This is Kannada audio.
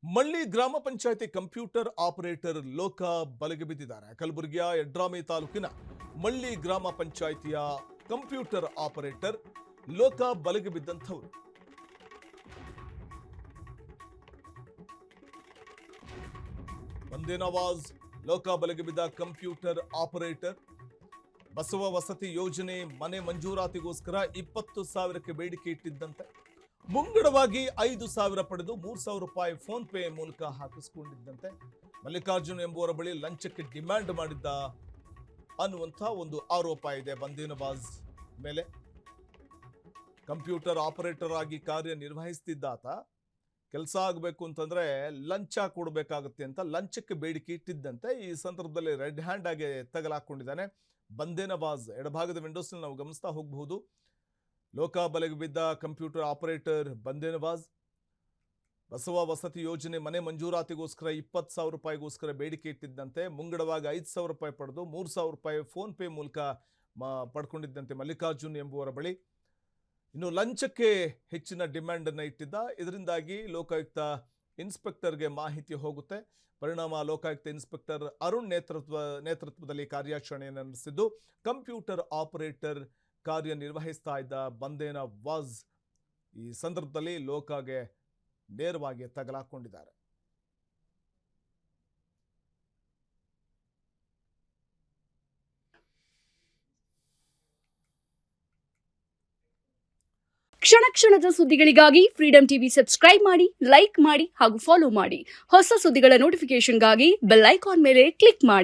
ಮಳ್ಳಿ ಗ್ರಾಮ ಪಂಚಾಯತಿ ಕಂಪ್ಯೂಟರ್ ಆಪರೇಟರ್ ಲೋಕ ಬಲೆಗೆ ಬಿದ್ದಿದ್ದಾರೆ. ಕಲಬುರಗಿಯ ಯಡ್ರಾಮಿ ತಾಲೂಕಿನ ಮಳ್ಳಿ ಗ್ರಾಮ ಪಂಚಾಯತಿಯ ಕಂಪ್ಯೂಟರ್ ಆಪರೇಟರ್ ಲೋಕ ಬಲೆಗೆ ಬಿದ್ದಂಥವರು. ಬಂದೇ ನವಾಜ್ ಲೋಕ ಬಲೆಗೆ ಬಿದ್ದ ಕಂಪ್ಯೂಟರ್ ಆಪರೇಟರ್. ಬಸವ ವಸತಿ ಯೋಜನೆ ಮನೆ ಮಂಜೂರಾತಿಗೋಸ್ಕರ 20,000ಕ್ಕೆ ಬೇಡಿಕೆ ಇಟ್ಟಿದ್ದಂತೆ ಮುಂಗಡವಾಗಿ 5,000 ಪಡೆದು 3,000 ರೂಪಾಯಿ ಫೋನ್ ಪೇ ಮೂಲಕ ಹಾಕಿಸಿಕೊಂಡಿದ್ದಂತೆ ಮಲ್ಲಿಕಾರ್ಜುನ್ ಎಂಬುವರ ಬಳಿ ಲಂಚಕ್ಕೆ ಡಿಮ್ಯಾಂಡ್ ಮಾಡಿದ್ದ ಅನ್ನುವಂಥ ಒಂದು ಆರೋಪ ಇದೆ ಬಂದೇ ನವಾಜ್ ಮೇಲೆ. ಕಂಪ್ಯೂಟರ್ ಆಪರೇಟರ್ ಆಗಿ ಕಾರ್ಯನಿರ್ವಹಿಸ್ತಿದ್ದಾತ ಕೆಲಸ ಆಗಬೇಕು ಅಂತಂದ್ರೆ ಲಂಚ ಕೊಡಬೇಕಾಗುತ್ತೆ ಅಂತ ಲಂಚಕ್ಕೆ ಬೇಡಿಕೆ ಇಟ್ಟಿದ್ದಂತೆ ಈ ಸಂದರ್ಭದಲ್ಲಿ ರೆಡ್ ಹ್ಯಾಂಡ್ ಆಗಿ ತಗಲಾಕೊಂಡಿದ್ದಾನೆ ಬಂದೇ ನವಾಜ್. ಎಡಭಾಗದ ವಿಂಡೋಸ್ ನಾವು ಗಮನಿಸ್ತಾ ಹೋಗಬಹುದು. ಲೋಕ ಬಲೆಗೆ ಬಿದ್ದ ಕಂಪ್ಯೂಟರ್ ಆಪರೇಟರ್ ಬಂದೇ ನವಾಜ್ ಬಸವ ವಸತಿ ಯೋಜನೆ ಮನೆ ಮಂಜೂರಾತಿಗೋಸ್ಕರ 20,000 ರೂಪಾಯಿಗೋಸ್ಕರ ಬೇಡಿಕೆ ಇಟ್ಟಿದ್ದಂತೆ ಮುಂಗಡವಾಗಿ 5,000 ರೂಪಾಯಿ ಪಡೆದು 3,000 ರೂಪಾಯಿ ಫೋನ್ ಪೇ ಮೂಲಕ ಪಡ್ಕೊಂಡಿದ್ದಂತೆ ಮಲ್ಲಿಕಾರ್ಜುನ್ ಎಂಬುವರ ಬಳಿ. ಇನ್ನು ಲಂಚಕ್ಕೆ ಹೆಚ್ಚಿನ ಡಿಮ್ಯಾಂಡ್ ಅನ್ನು ಇಟ್ಟಿದ್ದ. ಇದರಿಂದಾಗಿ ಲೋಕಾಯುಕ್ತ ಇನ್ಸ್ಪೆಕ್ಟರ್ಗೆ ಮಾಹಿತಿ ಹೋಗುತ್ತೆ. ಪರಿಣಾಮ ಲೋಕಾಯುಕ್ತ ಇನ್ಸ್ಪೆಕ್ಟರ್ ಅರುಣ್ ನೇತೃತ್ವದಲ್ಲಿ ಕಾರ್ಯಾಚರಣೆಯನ್ನು ನಡೆಸಿದ್ದು ಕಂಪ್ಯೂಟರ್ ಆಪರೇಟರ್ ಕಾರ್ಯನಿರ್ವಹಿಸ್ತಾ ಇದ್ದ ಬಂದೇ ನವಾಜ್ ಈ ಸಂದರ್ಭದಲ್ಲಿ ಲೋಕಾಗೆ ನೇರವಾಗಿ ತಗಲಾಕೊಂಡಿದ್ದಾರೆ. ಕ್ಷಣ ಕ್ಷಣದ ಸುದ್ದಿಗಳಿಗಾಗಿ ಫ್ರೀಡಂ ಟಿವಿ ಸಬ್ಸ್ಕ್ರೈಬ್ ಮಾಡಿ, ಲೈಕ್ ಮಾಡಿ ಹಾಗೂ ಫಾಲೋ ಮಾಡಿ. ಹೊಸ ಸುದ್ದಿಗಳ ನೋಟಿಫಿಕೇಶನ್ಗಾಗಿ ಬೆಲ್ ಐಕಾನ್ ಮೇಲೆ ಕ್ಲಿಕ್ ಮಾಡಿ.